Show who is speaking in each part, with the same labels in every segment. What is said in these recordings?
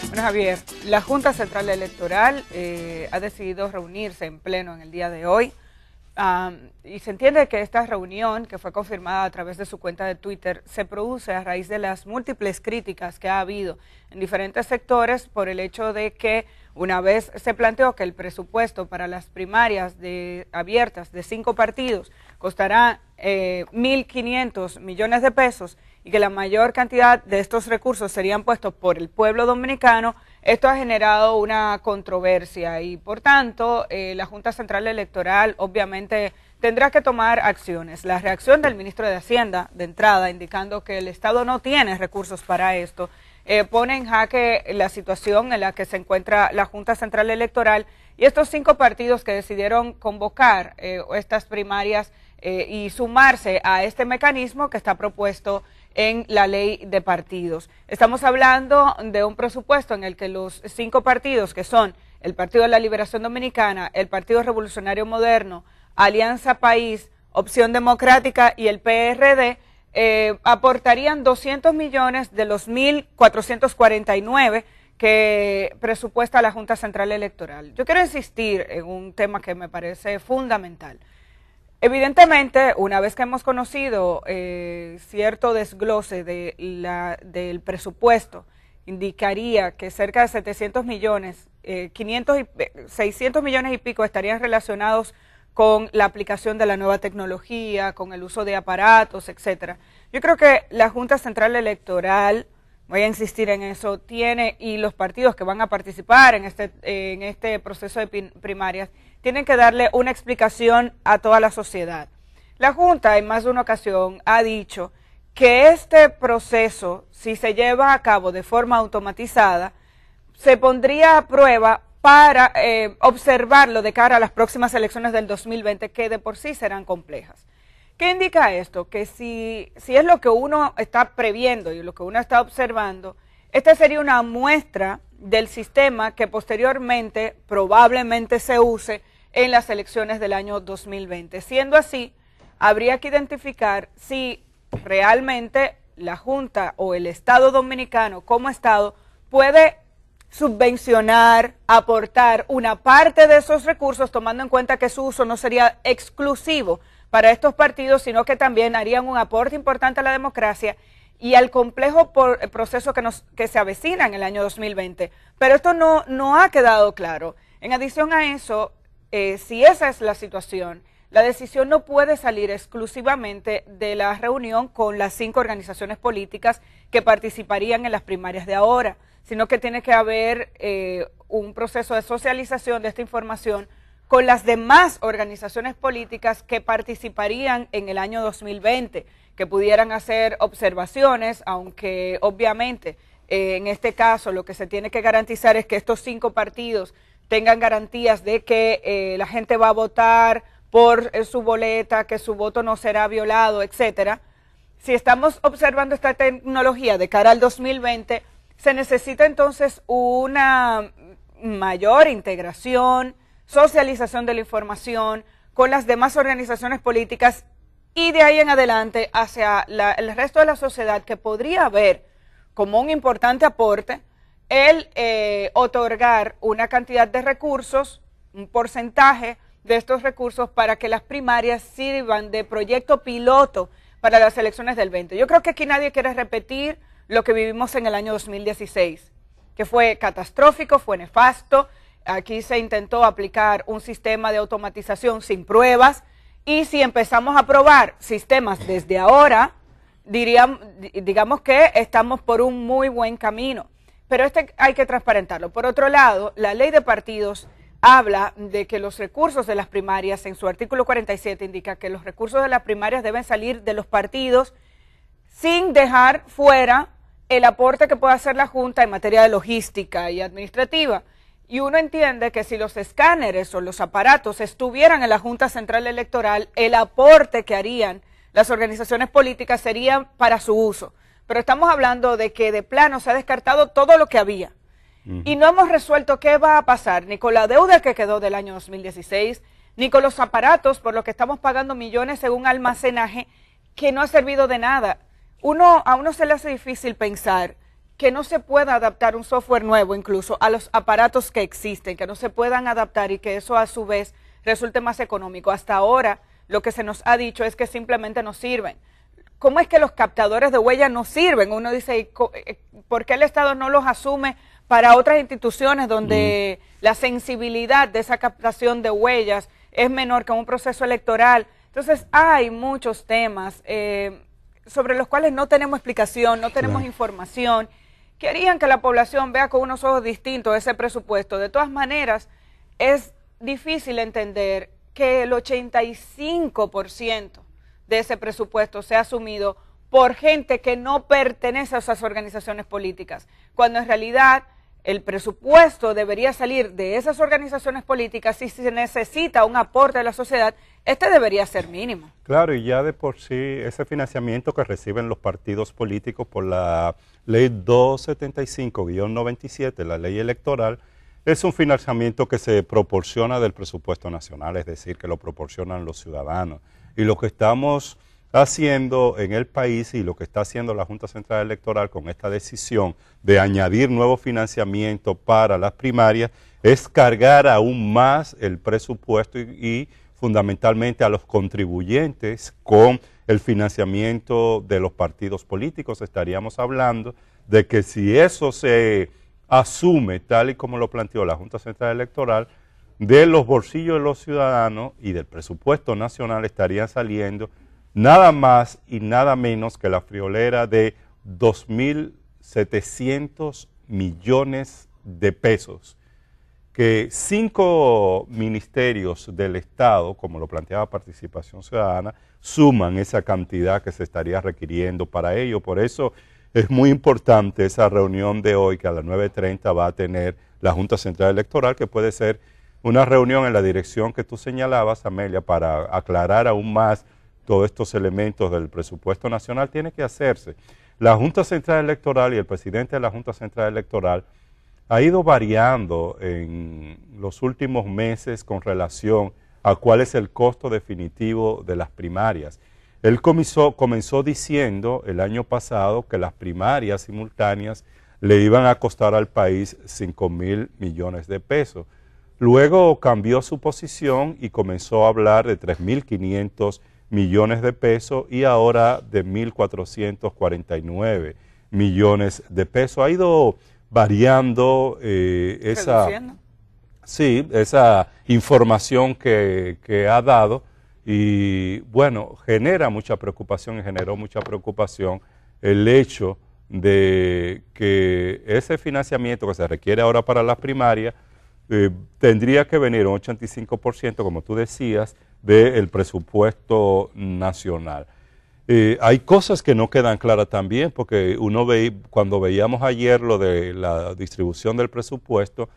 Speaker 1: Bueno, Javier, la Junta Central Electoral ha decidido reunirse en pleno en el día de hoy y se entiende que esta reunión, que fue confirmada a través de su cuenta de Twitter, se produce a raíz de las múltiples críticas que ha habido en diferentes sectores por el hecho de que una vez se planteó que el presupuesto para las primarias abiertas de 5 partidos costará 1.500 millones de pesos y que la mayor cantidad de estos recursos serían puestos por el pueblo dominicano, esto ha generado una controversia y por tanto la Junta Central Electoral obviamente tendrá que tomar acciones. La reacción del ministro de Hacienda de entrada indicando que el Estado no tiene recursos para esto, pone en jaque la situación en la que se encuentra la Junta Central Electoral y estos 5 partidos que decidieron convocar estas primarias y sumarse a este mecanismo que está propuesto en la ley de partidos. Estamos hablando de un presupuesto en el que los 5 partidos, que son el Partido de la Liberación Dominicana, el Partido Revolucionario Moderno, Alianza País, Opción Democrática y el PRD, aportarían 200 millones de los 1.449 que presupuesta la Junta Central Electoral. Yo quiero insistir en un tema que me parece fundamental. Evidentemente, una vez que hemos conocido cierto desglose del presupuesto, indicaría que cerca de 700 millones, 600 millones y pico estarían relacionados con la aplicación de la nueva tecnología, con el uso de aparatos, etcétera. Yo creo que la Junta Central Electoral, voy a insistir en eso, tiene, y los partidos que van a participar en este proceso de primarias, tienen que darle una explicación a toda la sociedad. La Junta en más de una ocasión ha dicho que este proceso, si se lleva a cabo de forma automatizada, se pondría a prueba para observarlo de cara a las próximas elecciones del 2020, que de por sí serán complejas. ¿Qué indica esto? Que si es lo que uno está previendo y lo que uno está observando, esta sería una muestra del sistema que posteriormente probablemente se use en las elecciones del año 2020. Siendo así, habría que identificar si realmente la Junta o el Estado dominicano como Estado puede subvencionar, aportar una parte de esos recursos, tomando en cuenta que su uso no sería exclusivo para estos partidos, sino que también harían un aporte importante a la democracia y al complejo proceso que se avecina en el año 2020. Pero esto no ha quedado claro. En adición a eso, si esa es la situación, la decisión no puede salir exclusivamente de la reunión con las 5 organizaciones políticas que participarían en las primarias de ahora, sino que tiene que haber un proceso de socialización de esta información con las demás organizaciones políticas que participarían en el año 2020, que pudieran hacer observaciones, aunque obviamente en este caso lo que se tiene que garantizar es que estos 5 partidos tengan garantías de que la gente va a votar por su boleta, que su voto no será violado, etcétera. Si estamos observando esta tecnología de cara al 2020, se necesita entonces una mayor integración, socialización de la información con las demás organizaciones políticas y de ahí en adelante hacia el resto de la sociedad, que podría ver como un importante aporte el otorgar una cantidad de recursos, un porcentaje de estos recursos para que las primarias sirvan de proyecto piloto para las elecciones del 20. Yo creo que aquí nadie quiere repetir lo que vivimos en el año 2016, que fue catastrófico, fue nefasto. Aquí se intentó aplicar un sistema de automatización sin pruebas y si empezamos a probar sistemas desde ahora, digamos que estamos por un muy buen camino. Pero hay que transparentarlo. Por otro lado, la ley de partidos habla de que los recursos de las primarias, en su artículo 47 indica que los recursos de las primarias deben salir de los partidos sin dejar fuera el aporte que pueda hacer la Junta en materia de logística y administrativa. Y uno entiende que si los escáneres o los aparatos estuvieran en la Junta Central Electoral, el aporte que harían las organizaciones políticas sería para su uso. Pero estamos hablando de que de plano se ha descartado todo lo que había. Y no hemos resuelto qué va a pasar, ni con la deuda que quedó del año 2016, ni con los aparatos por los que estamos pagando millones en un almacenaje que no ha servido de nada. A uno se le hace difícil pensar que no se pueda adaptar un software nuevo incluso a los aparatos que existen, que no se puedan adaptar y que eso a su vez resulte más económico. Hasta ahora lo que se nos ha dicho es que simplemente no sirven. ¿Cómo es que los captadores de huellas no sirven? Uno dice, ¿por qué el Estado no los asume para otras instituciones donde la sensibilidad de esa captación de huellas es menor que un proceso electoral? Entonces hay muchos temas sobre los cuales no tenemos explicación, no tenemos información, que harían que la población vea con unos ojos distintos ese presupuesto. De todas maneras, es difícil entender que el 85% de ese presupuesto sea asumido por gente que no pertenece a esas organizaciones políticas, cuando en realidad el presupuesto debería salir de esas organizaciones políticas. Y si se necesita un aporte de la sociedad, este debería ser mínimo.
Speaker 2: Claro, y ya de por sí ese financiamiento que reciben los partidos políticos por la ley 275-97, la ley electoral, es un financiamiento que se proporciona del presupuesto nacional, es decir, que lo proporcionan los ciudadanos. Y lo que estamos haciendo en el país y lo que está haciendo la Junta Central Electoral con esta decisión de añadir nuevo financiamiento para las primarias es cargar aún más el presupuesto y fundamentalmente a los contribuyentes con el financiamiento de los partidos políticos. Estaríamos hablando de que si eso se asume tal y como lo planteó la Junta Central Electoral, de los bolsillos de los ciudadanos y del presupuesto nacional estarían saliendo nada más y nada menos que la friolera de 2.700 millones de pesos, que 5 ministerios del Estado, como lo planteaba Participación Ciudadana, suman esa cantidad que se estaría requiriendo para ello. Por eso es muy importante esa reunión de hoy que a las 9:30 va a tener la Junta Central Electoral, que puede ser una reunión en la dirección que tú señalabas, Amelia, para aclarar aún más todos estos elementos del presupuesto nacional. Tiene que hacerse. La Junta Central Electoral y el presidente de la Junta Central Electoral ha ido variando en los últimos meses con relación a cuál es el costo definitivo de las primarias. Él comenzó diciendo el año pasado que las primarias simultáneas le iban a costar al país 5.000 millones de pesos. Luego cambió su posición y comenzó a hablar de 3.500 millones de pesos y ahora de 1.449 millones de pesos. Ha ido variando esa información que ha dado y bueno, genera mucha preocupación y generó mucha preocupación el hecho de que ese financiamiento que se requiere ahora para las primarias tendría que venir un 85%, como tú decías, del presupuesto nacional. Hay cosas que no quedan claras también, porque cuando veíamos ayer lo de la distribución del presupuesto,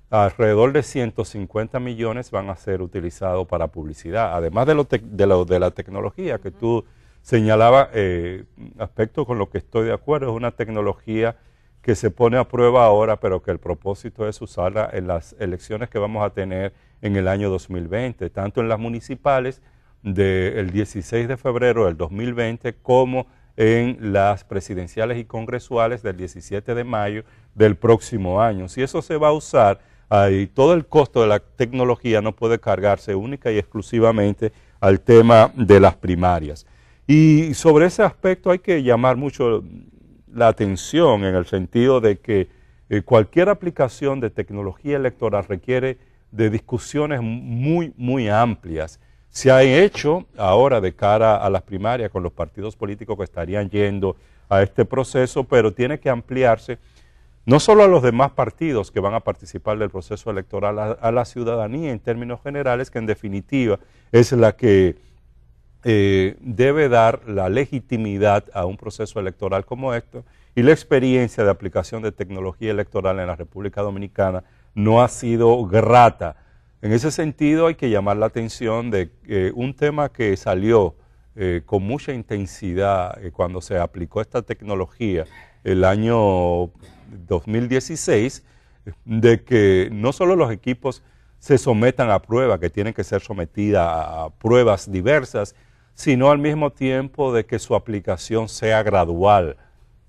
Speaker 2: alrededor de 150 millones van a ser utilizados para publicidad, además de la tecnología que tú señalabas, aspecto con lo que estoy de acuerdo, es una tecnología que se pone a prueba ahora, pero que el propósito es usarla en las elecciones que vamos a tener en el año 2020, tanto en las municipales del 16 de febrero del 2020 como en las presidenciales y congresuales del 17 de mayo del próximo año. Si eso se va a usar, ahí todo el costo de la tecnología no puede cargarse única y exclusivamente al tema de las primarias. Y sobre ese aspecto hay que llamar mucho la atención en el sentido de que cualquier aplicación de tecnología electoral requiere de discusiones muy amplias. Se ha hecho ahora de cara a las primarias con los partidos políticos que estarían yendo a este proceso, pero tiene que ampliarse no solo a los demás partidos que van a participar del proceso electoral, a la ciudadanía en términos generales, que en definitiva es la que debe dar la legitimidad a un proceso electoral como esto, y la experiencia de aplicación de tecnología electoral en la República Dominicana no ha sido grata. En ese sentido hay que llamar la atención de un tema que salió con mucha intensidad cuando se aplicó esta tecnología el año 2016, de que no solo los equipos se sometan a pruebas, que tienen que ser sometidas a pruebas diversas, sino al mismo tiempo de que su aplicación sea gradual.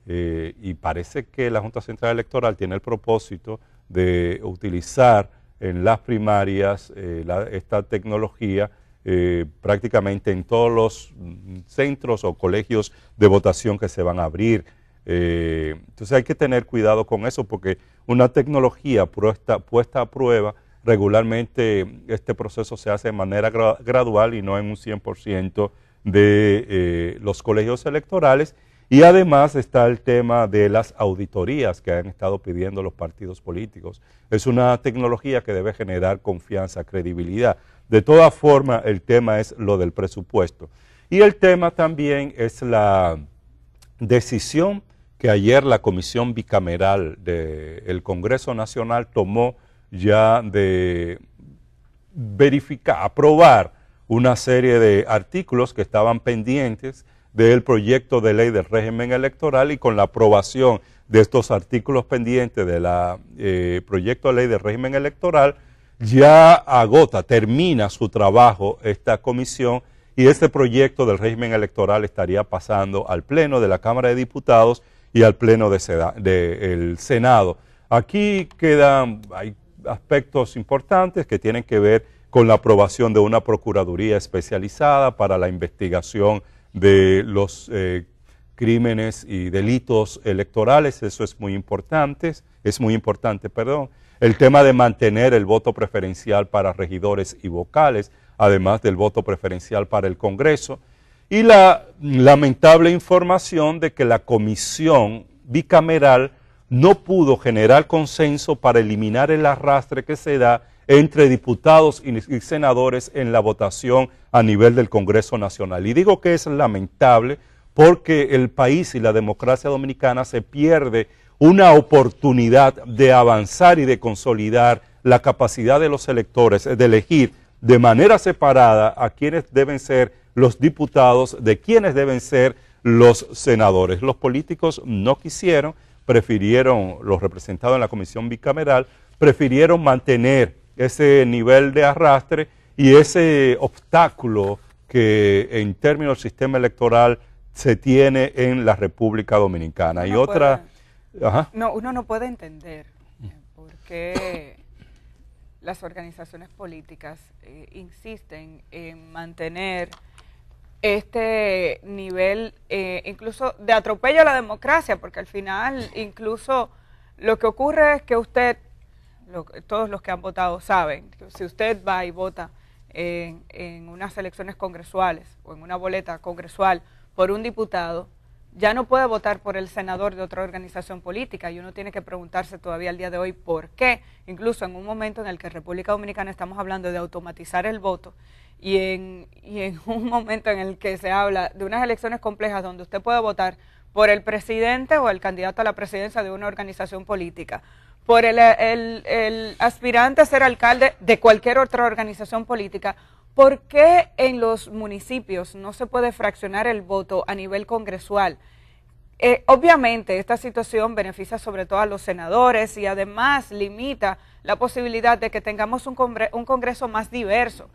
Speaker 2: y parece que la Junta Central Electoral tiene el propósito de utilizar en las primarias esta tecnología prácticamente en todos los centros o colegios de votación que se van a abrir. Entonces hay que tener cuidado con eso porque una tecnología puesta a prueba, regularmente este proceso se hace de manera gradual y no en un 100% de los colegios electorales. Y además está el tema de las auditorías que han estado pidiendo los partidos políticos. Es una tecnología que debe generar confianza, credibilidad. De todas formas, el tema es lo del presupuesto. Y el tema también es la decisión que ayer la Comisión Bicameral del Congreso Nacional tomó ya de verificar, aprobar una serie de artículos que estaban pendientes del proyecto de ley del régimen electoral, y con la aprobación de estos artículos pendientes del proyecto de ley del régimen electoral, ya termina su trabajo esta comisión, y este proyecto del régimen electoral estaría pasando al Pleno de la Cámara de Diputados y al Pleno del Senado. Aquí hay aspectos importantes que tienen que ver con la aprobación de una procuraduría especializada para la investigación de los crímenes y delitos electorales. Eso es muy importante, El tema de mantener el voto preferencial para regidores y vocales, además del voto preferencial para el Congreso, y la lamentable información de que la comisión bicameral no pudo generar consenso para eliminar el arrastre que se da entre diputados y senadores en la votación a nivel del Congreso Nacional. Y digo que es lamentable porque el país y la democracia dominicana se pierde una oportunidad de avanzar y de consolidar la capacidad de los electores de elegir de manera separada a quienes deben ser los diputados, de quienes deben ser los senadores. Los políticos no quisieron, los representados en la comisión bicameral, prefirieron mantener ese nivel de arrastre y ese obstáculo que en términos del sistema electoral se tiene en la República Dominicana.
Speaker 1: Uno no puede entender por qué las organizaciones políticas insisten en mantener este nivel incluso de atropello a la democracia, porque al final incluso lo que ocurre es que todos los que han votado saben que si usted va y vota en unas elecciones congresuales o en una boleta congresual por un diputado, ya no puede votar por el senador de otra organización política, y uno tiene que preguntarse todavía al día de hoy por qué, incluso en un momento en el que en República Dominicana estamos hablando de automatizar el voto, y en un momento en el que se habla de unas elecciones complejas donde usted puede votar por el presidente o el candidato a la presidencia de una organización política, por el aspirante a ser alcalde de cualquier otra organización política. ¿Por qué en los municipios no se puede fraccionar el voto a nivel congresual? Obviamente esta situación beneficia sobre todo a los senadores y además limita la posibilidad de que tengamos un Congreso más diverso,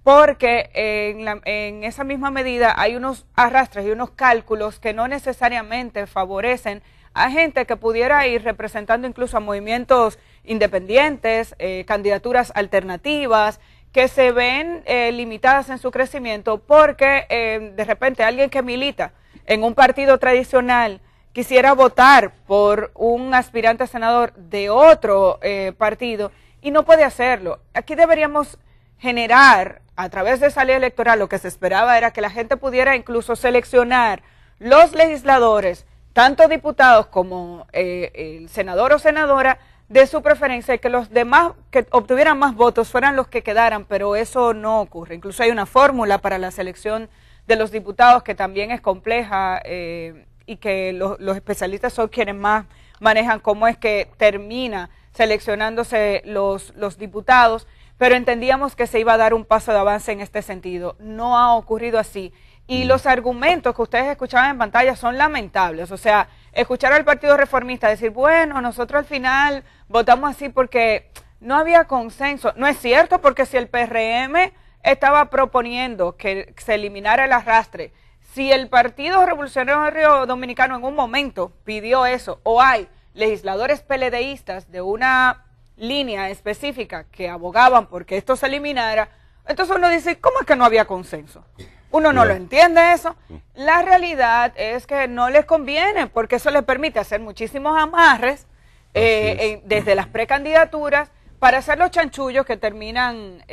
Speaker 1: porque en esa misma medida hay unos arrastres y unos cálculos que no necesariamente favorecen a gente que pudiera ir representando incluso a movimientos independientes, candidaturas alternativas, que se ven limitadas en su crecimiento porque de repente alguien que milita en un partido tradicional quisiera votar por un aspirante a senador de otro partido y no puede hacerlo. Aquí deberíamos generar, a través de esa ley electoral, lo que se esperaba era que la gente pudiera incluso seleccionar los legisladores, tanto diputados como el senador o senadora, de su preferencia, y que los demás que obtuvieran más votos fueran los que quedaran, pero eso no ocurre. Incluso hay una fórmula para la selección de los diputados que también es compleja y que los especialistas son quienes más manejan cómo es que termina seleccionándose los diputados, pero entendíamos que se iba a dar un paso de avance en este sentido. No ha ocurrido así. Y los argumentos que ustedes escuchaban en pantalla son lamentables. O sea, escuchar al Partido Reformista decir, bueno, nosotros al final votamos así porque no había consenso. No es cierto, porque si el PRM estaba proponiendo que se eliminara el arrastre, Si el Partido Revolucionario Dominicano en un momento pidió eso, o hay legisladores PLDistas de una línea específica que abogaban porque esto se eliminara, entonces uno dice, ¿cómo es que no había consenso? Uno no lo entiende eso. La realidad es que no les conviene porque eso les permite hacer muchísimos amarres desde las precandidaturas para hacer los chanchullos que terminan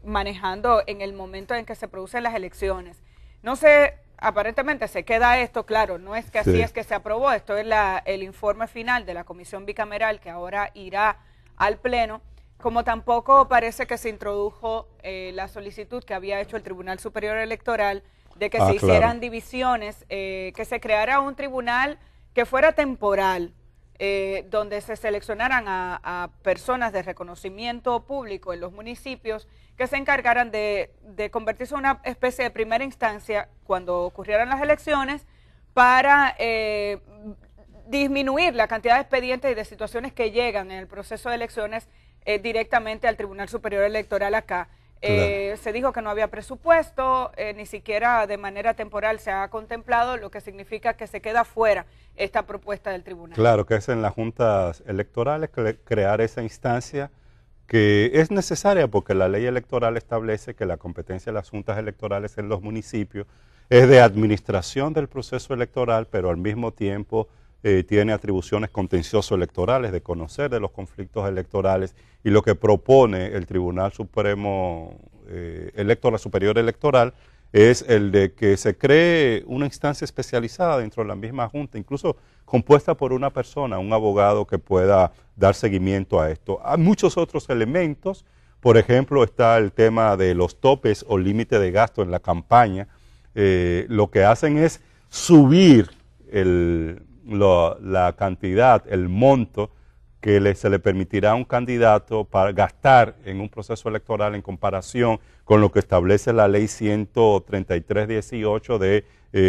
Speaker 1: manejando en el momento en que se producen las elecciones. No sé, aparentemente se queda esto, claro, no es que así es que se aprobó, esto es el informe final de la comisión bicameral que ahora irá al Pleno, como tampoco parece que se introdujo la solicitud que había hecho el Tribunal Superior Electoral de que se hicieran divisiones, que se creara un tribunal que fuera temporal, donde se seleccionaran a personas de reconocimiento público en los municipios que se encargaran de convertirse en una especie de primera instancia cuando ocurrieran las elecciones para disminuir la cantidad de expedientes y de situaciones que llegan en el proceso de elecciones directamente al Tribunal Superior Electoral acá. Se dijo que no había presupuesto, ni siquiera de manera temporal se ha contemplado, lo que significa que se queda fuera esta propuesta del tribunal.
Speaker 2: Claro, que es en las juntas electorales crear esa instancia que es necesaria porque la ley electoral establece que la competencia de las juntas electorales en los municipios es de administración del proceso electoral, pero al mismo tiempo tiene atribuciones contencioso-electorales, de conocer de los conflictos electorales, y lo que propone el Tribunal Supremo Superior Electoral es el de que se cree una instancia especializada dentro de la misma Junta, incluso compuesta por una persona, un abogado que pueda dar seguimiento a esto. Hay muchos otros elementos, por ejemplo, está el tema de los topes o límite de gasto en la campaña. Lo que hacen es subir la cantidad, el monto que se le permitirá a un candidato para gastar en un proceso electoral en comparación con lo que establece la ley 133/18 de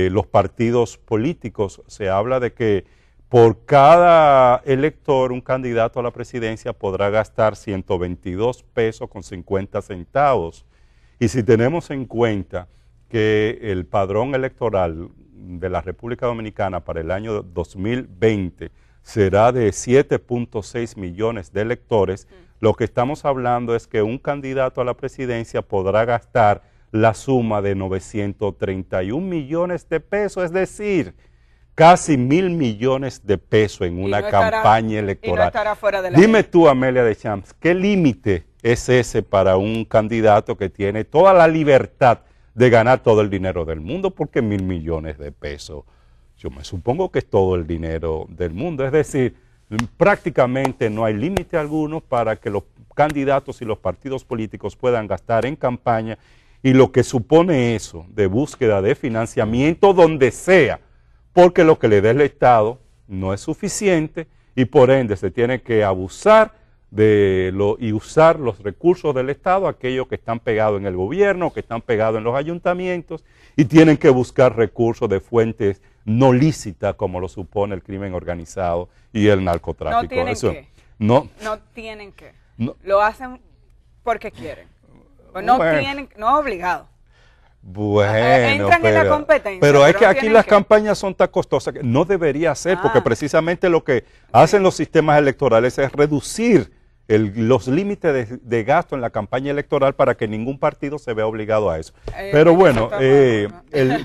Speaker 2: los partidos políticos. Se habla de que por cada elector, un candidato a la presidencia podrá gastar 122 pesos con 50 centavos. Y si tenemos en cuenta que el padrón electoral de la República Dominicana para el año 2020 será de 7.6 millones de electores, lo que estamos hablando es que un candidato a la presidencia podrá gastar la suma de 931 millones de pesos, es decir, casi 1.000 millones de pesos en una campaña electoral.
Speaker 1: Y no estará fuera de la
Speaker 2: Dime
Speaker 1: ley.
Speaker 2: tú, Amelia de Champs, ¿qué límite es ese para un candidato que tiene toda la libertad de ganar todo el dinero del mundo? Porque 1.000 millones de pesos, yo me supongo que es todo el dinero del mundo. Es decir, prácticamente no hay límite alguno para que los candidatos y los partidos políticos puedan gastar en campaña, y lo que supone eso de búsqueda de financiamiento donde sea, porque lo que le dé el Estado no es suficiente y por ende se tiene que abusar y usar los recursos del Estado, aquellos que están pegados en el gobierno, que están pegados en los ayuntamientos, y tienen que buscar recursos de fuentes no lícitas como lo supone el crimen organizado y el narcotráfico.
Speaker 1: No tienen que.
Speaker 2: No
Speaker 1: tienen que.
Speaker 2: No.
Speaker 1: Lo hacen porque quieren. Pues no tienen, no es obligado.
Speaker 2: Bueno,
Speaker 1: entran en la competencia,
Speaker 2: pero es que
Speaker 1: no
Speaker 2: aquí las campañas son tan costosas que no debería ser, porque precisamente lo que hacen los sistemas electorales es reducir los límites de gasto en la campaña electoral para que ningún partido se vea obligado a eso. Pero bueno,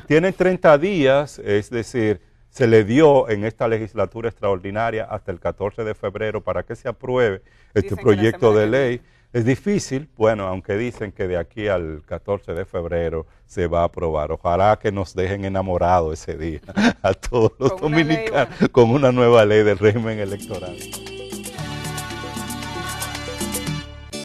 Speaker 2: tienen 30 días, es decir, se le dio en esta legislatura extraordinaria hasta el 14 de febrero para que se apruebe este proyecto de ley. Es difícil, bueno, aunque dicen que de aquí al 14 de febrero se va a aprobar. Ojalá que nos dejen enamorados ese día a todos los dominicanos con una nueva ley del régimen electoral.